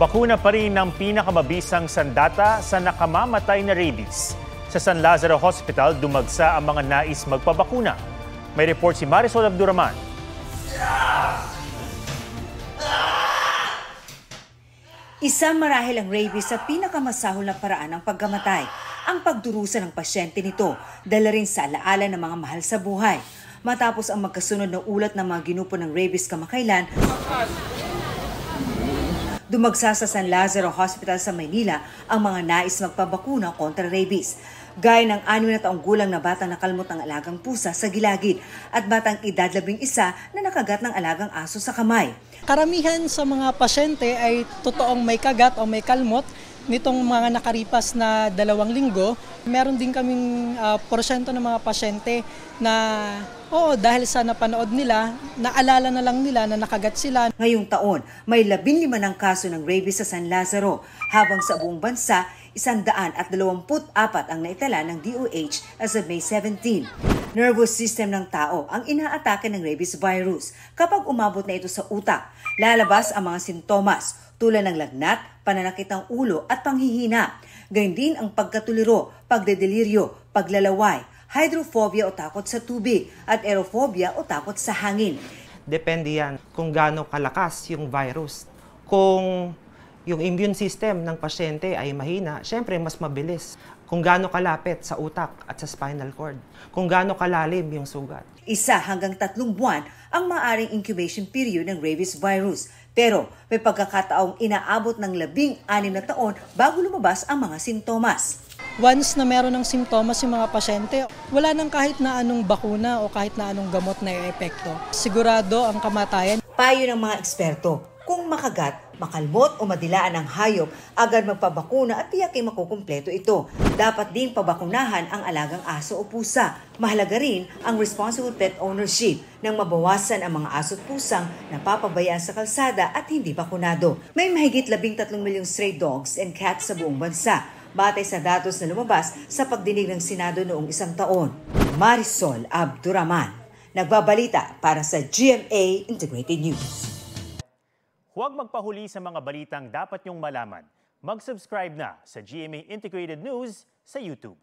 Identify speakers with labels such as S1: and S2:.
S1: Bakuna pa rin ang pinakamabisang sandata sa nakamamatay na rabies. Sa San Lazaro Hospital, dumagsa ang mga nais magpabakuna. May report si Marisol Abduraman.
S2: Isang marahil ang rabies sa pinakamasahol na paraan ng pagkamatay. Ang pagdurusa ng pasyente nito, dala rin sa alaala ng mga mahal sa buhay. Matapos ang magkasunod na ulat ng mga ginupo ng rabies kamakailan, dumagsa sa San Lazaro Hospital sa Maynila ang mga nais magpabakuna kontra rabies. Gaya ng 6 na taong gulang na batang nakalmot ng alagang pusa sa gilagid at batang edad 11 na nakagat ng alagang aso sa kamay.
S3: Karamihan sa mga pasyente ay totoong may kagat o may kalmot. Nitong mga nakaripas na 2 linggo, meron din kaming porsyento ng mga pasyente na dahil sa napanood nila, naalala na lang nila na nakagat sila.
S2: Ngayong taon, may 15 ng kaso ng rabies sa San Lazaro, habang sa buong bansa, 124 ang naitala ng DOH as of May 17. Nervous system ng tao ang inaatake ng rabies virus. Kapag umabot na ito sa utak, lalabas ang mga sintomas tulad ng lagnat, pananakit ng ulo at panghihina. Gayun din ang pagkatuliro, pagdedeliryo, paglalaway, hydrophobia o takot sa tubig at aerophobia o takot sa hangin.
S4: Depende yan kung gaano kalakas yung virus. Kung yung immune system ng pasyente ay mahina, syempre mas mabilis. Kung gaano kalapit sa utak at sa spinal cord. Kung gaano kalalim yung sugat.
S2: 1 hanggang 3 buwan ang maaring incubation period ng rabies virus. Pero may pagkakataong inaabot ng 16 na taon bago lumabas ang mga sintomas.
S3: Once na meron ng simptomas yung mga pasyente, wala nang kahit na anong bakuna o kahit na anong gamot na epekto. Sigurado ang kamatayan.
S2: Payo ng mga eksperto, kung makagat, makalmot o madilaan ng hayop, agad magpabakuna at tiyaking makukumpleto ito. Dapat din pabakunahan ang alagang aso o pusa. Mahalaga rin ang responsible pet ownership nang mabawasan ang mga aso at pusang napapabayaan sa kalsada at hindi bakunado. May mahigit 13 milyong stray dogs and cats sa buong bansa, batay sa datos na lumabas sa pagdinig ng Senado noong 1 taon. Marisol Abduraman, nagbabalita para sa GMA Integrated News.
S1: Huwag magpahuli sa mga balitang dapat niyong malaman. Mag-subscribe na sa GMA Integrated News sa YouTube.